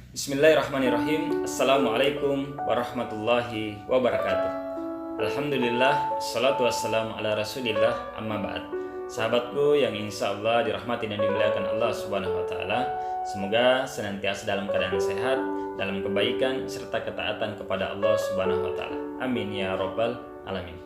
Bismillahirrahmanirrahim. Assalamualaikum warahmatullahi wabarakatuh. Alhamdulillah, salatu wassalamu ala rasulillah, amma ba'd. Sahabatku yang insya Allah dirahmati dan dimuliakan Allah subhanahu wa ta'ala, semoga senantiasa dalam keadaan sehat, dalam kebaikan, serta ketaatan kepada Allah subhanahu wa ta'ala. Amin ya rabbal alamin.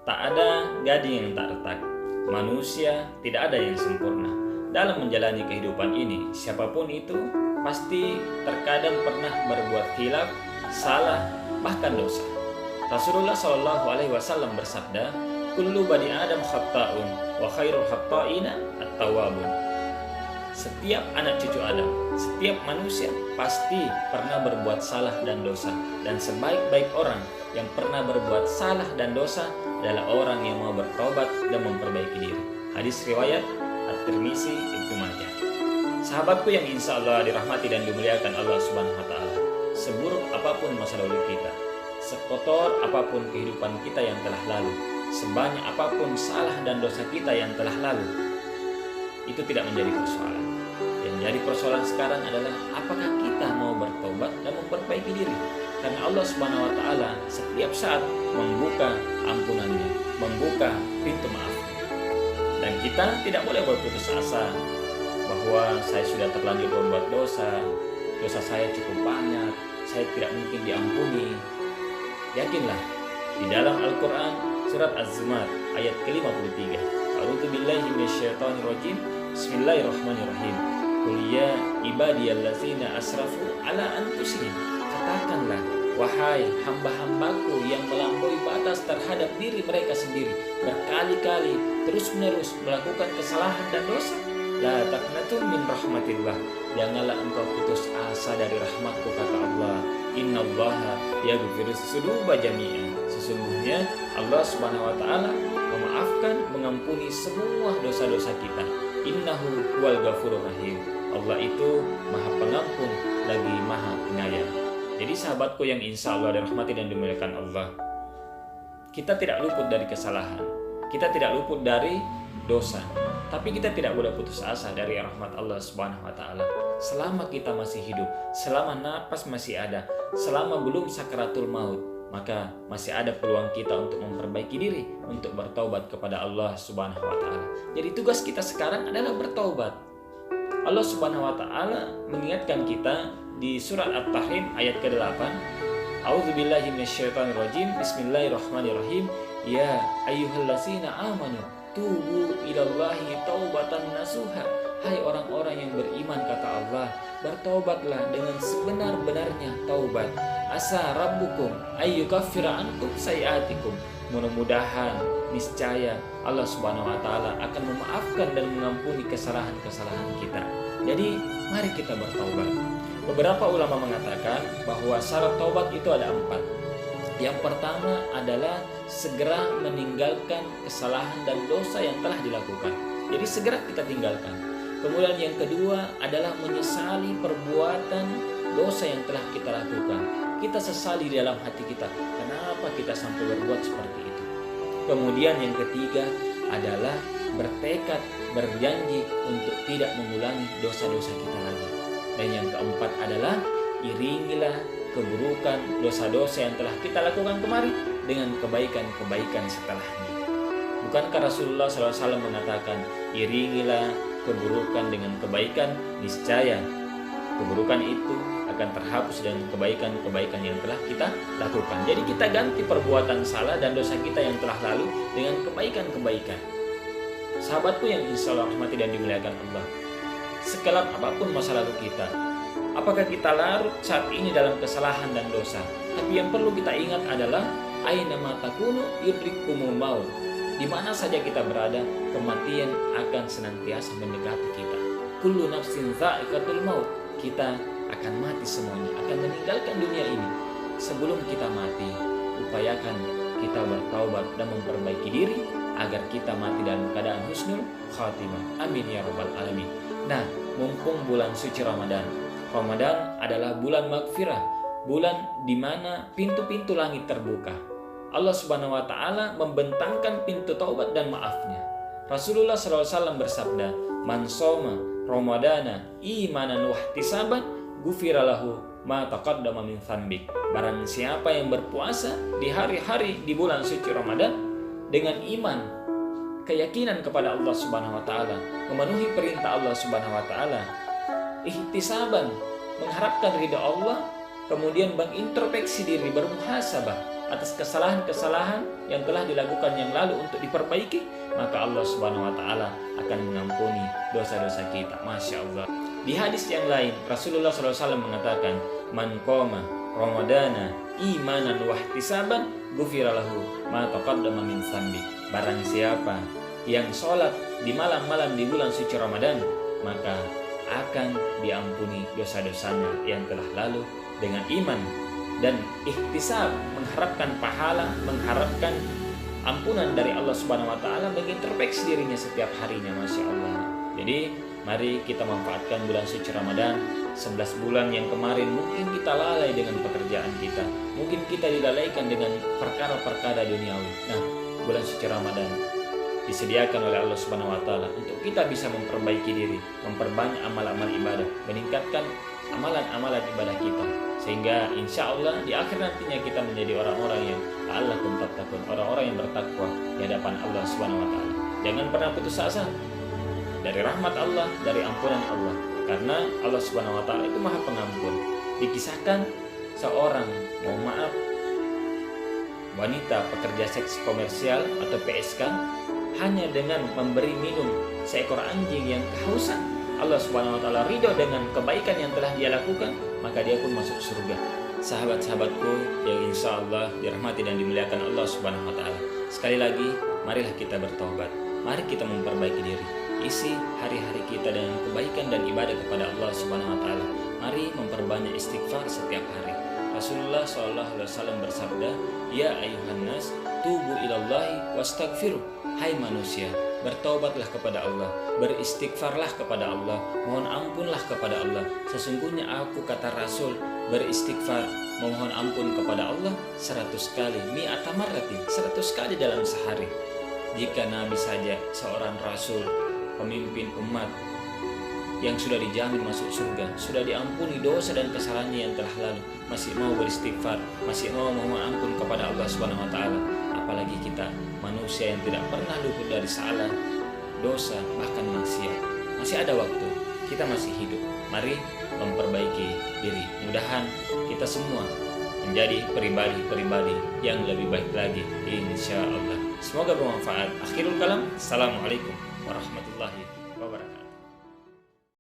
Tak ada gading yang tak retak, manusia tidak ada yang sempurna. Dalam menjalani kehidupan ini, siapapun itu pasti terkadang pernah berbuat khilaf, salah, bahkan dosa. Rasulullah Shallallahu Alaihi Wasallam bersabda, "Kullu bani Adam khatta'un, wa khairul khatta'ina at-tawwabun." Setiap anak cucu Adam, setiap manusia pasti pernah berbuat salah dan dosa, dan sebaik-baik orang yang pernah berbuat salah dan dosa adalah orang yang mau bertobat dan memperbaiki diri. Hadis riwayat At-Tirmizi, Ibnu Majah. Sahabatku yang insya Allah dirahmati dan dimuliakan Allah subhanahu wa ta'ala, seburuk apapun masa lalu kita, sekotor apapun kehidupan kita yang telah lalu, sebanyak apapun salah dan dosa kita yang telah lalu, itu tidak menjadi persoalan. Yang menjadi persoalan sekarang adalah apakah kita mau bertobat dan memperbaiki diri. Karena Allah subhanahu wa ta'ala setiap saat membuka ampunannya, membuka pintu maafnya. Dan kita tidak boleh berputus asa bahwa saya sudah terlanjur membuat dosa saya cukup banyak, saya tidak mungkin diampuni. Yakinlah, di dalam Al-Quran surat Az-Zumar ayat ke-53, A'udzubillahi minasyaitonirrajim, Bismillahirrahmanirrahim. Qul ya ibadiyallazina asrafu ala anfusihim. Katakanlah, wahai hamba-hambaku yang melampaui batas terhadap diri mereka sendiri, berkali-kali terus-menerus melakukan kesalahan dan dosa. La taqnatu min rahmatillah. Janganlah engkau putus asa dari rahmatku, kata Allah. Innallaha yaghfirus dzunuba jami'an. Sesungguhnya Allah Subhanahu wa taala memaafkan, mengampuni semua dosa-dosa kita. Innahu huwal ghafurur rahim. Allah itu Maha Pengampun lagi Maha Penyayang. Jadi sahabatku yang insya Allah dirahmati dan dimuliakan Allah, kita tidak luput dari kesalahan, kita tidak luput dari dosa, tapi kita tidak boleh putus asa dari rahmat Allah Subhanahu wa taala. Selama kita masih hidup, selama napas masih ada, selama belum sakaratul maut, maka masih ada peluang kita untuk memperbaiki diri, untuk bertaubat kepada Allah Subhanahu wa taala. Jadi tugas kita sekarang adalah bertaubat. Allah Subhanahu wa taala mengingatkan kita di surat At-Tahrim ayat ke-8, A'udzubillahi minasyaitonirrajim, Bismillahirrahmanirrahim. Ya ayyuhallazina amanu tubu ilallahi taubatan nasuha. Hai orang-orang yang beriman, kata Allah, bertaubatlah dengan sebenar-benarnya taubat. Asa rabbukum ayyukaffira ankum sayiatikum. Mudah-mudahan, niscaya Allah Subhanahu wa taala akan memaafkan dan mengampuni kesalahan-kesalahan kita. Jadi, mari kita bertaubat. Beberapa ulama mengatakan bahwa syarat taubat itu ada 4. Yang pertama adalah segera meninggalkan kesalahan dan dosa yang telah dilakukan. Jadi segera kita tinggalkan. Kemudian yang kedua adalah menyesali perbuatan dosa yang telah kita lakukan. Kita sesali di dalam hati kita, kenapa kita sampai berbuat seperti itu. Kemudian yang ketiga adalah bertekad, berjanji untuk tidak mengulangi dosa-dosa kita lagi. Dan yang keempat adalah iringilah keburukan, dosa-dosa yang telah kita lakukan kemarin dengan kebaikan-kebaikan setelahnya. Bukankah Rasulullah SAW mengatakan, iringilah keburukan dengan kebaikan, niscaya keburukan itu akan terhapus dengan kebaikan-kebaikan yang telah kita lakukan. Jadi kita ganti perbuatan salah dan dosa kita yang telah lalu dengan kebaikan-kebaikan. Sahabatku yang insya Allah rahmati dan dimuliakan Allah, sekelap apapun masa lalu kita, apakah kita larut saat ini dalam kesalahan dan dosa? Tapi yang perlu kita ingat adalah aina ma takunu yudrikumul maut. Di mana saja kita berada, kematian akan senantiasa mendekati kita. Kullu nafsin dha'iqatul maut. Kita akan mati semuanya, akan meninggalkan dunia ini. Sebelum kita mati, upayakan kita bertaubat dan memperbaiki diri agar kita mati dalam keadaan husnul khatimah. Amin ya rabbal alamin. Nah, mumpung bulan suci Ramadan adalah bulan maghfirah, bulan di mana pintu-pintu langit terbuka. Allah Subhanahu wa taala membentangkan pintu taubat dan maafnya. Rasulullah SAW bersabda, "Man shoma Ramadana imanan wahtisaban ghufira lahu ma taqaddama min dzambik. Barang siapa yang berpuasa di hari-hari di bulan suci Ramadan dengan iman, keyakinan kepada Allah Subhanahu wa taala, memenuhi perintah Allah Subhanahu wa taala, ihtisaban, mengharapkan ridha Allah, kemudian mengintrospeksi diri, bermuhasabah atas kesalahan-kesalahan yang telah dilakukan yang lalu untuk diperbaiki, maka Allah Subhanahu wa taala akan mengampuni dosa-dosa kita. Masya Allah. Di hadis yang lain Rasulullah SAW mengatakan, man qoma ramadana imanan wa ihtisaban ghufira lahu ma taqaddama min dzambi. Barang siapa yang sholat di malam-malam di bulan suci Ramadan, maka akan diampuni dosa-dosanya yang telah lalu dengan iman dan ihtisab, mengharapkan pahala, mengharapkan ampunan dari Allah Subhanahu wa taala, mengintrospeksi dirinya setiap harinya. Masya Allah. Jadi mari kita manfaatkan bulan suci Ramadan. 11 bulan yang kemarin mungkin kita lalai dengan pekerjaan kita, mungkin kita dilalaikan dengan perkara-perkara duniawi. Nah, bulan suci Ramadan disediakan oleh Allah Subhanahu wa taala untuk kita bisa memperbaiki diri, memperbanyak amal-amal ibadah, meningkatkan amalan-amalan ibadah kita, sehingga insya Allah di akhir nantinya kita menjadi orang-orang yang la'allakum tattaqun, orang-orang yang bertakwa di hadapan Allah Subhanahu wa taala. Jangan pernah putus asa dari rahmat Allah, dari ampunan Allah, karena Allah Subhanahu wa taala itu Maha Pengampun. Dikisahkan seorang, mohon maaf, wanita pekerja seks komersial atau PSK, hanya dengan memberi minum seekor anjing yang kehausan, Allah Subhanahu wa taala ridho dengan kebaikan yang telah dia lakukan, maka dia pun masuk surga. Sahabat-sahabatku yang insya Allah dirahmati dan dimuliakan Allah Subhanahu wa taala, sekali lagi marilah kita bertobat, mari kita memperbaiki diri, isi hari-hari kita dengan kebaikan dan ibadah kepada Allah Subhanahu wa taala. Mari memperbanyak istighfar setiap hari. Rasulullah SAW bersabda, ya ayuhan nas tubu ilallahi wastaghfiru. Hai manusia, bertaubatlah kepada Allah, beristighfarlah kepada Allah, mohon ampunlah kepada Allah. Sesungguhnya aku, kata Rasul, beristighfar, mohon ampun kepada Allah 100 kali, mi'ata marratin, 100 kali dalam sehari. Jika Nabi saja, seorang Rasul, pemimpin umat yang sudah dijamin masuk surga, sudah diampuni dosa dan kesalahannya yang telah lalu, masih mau beristighfar, masih mau mohon ampun kepada Allah Subhanahu wa taala, apalagi kita manusia yang tidak pernah luput dari salah, dosa, bahkan maksiat. Masih ada waktu, kita masih hidup. Mari memperbaiki diri. Mudahan kita semua menjadi pribadi-pribadi yang lebih baik lagi, insya Allah. Semoga bermanfaat. Akhirul kalam, assalamualaikum warahmatullahi wabarakatuh.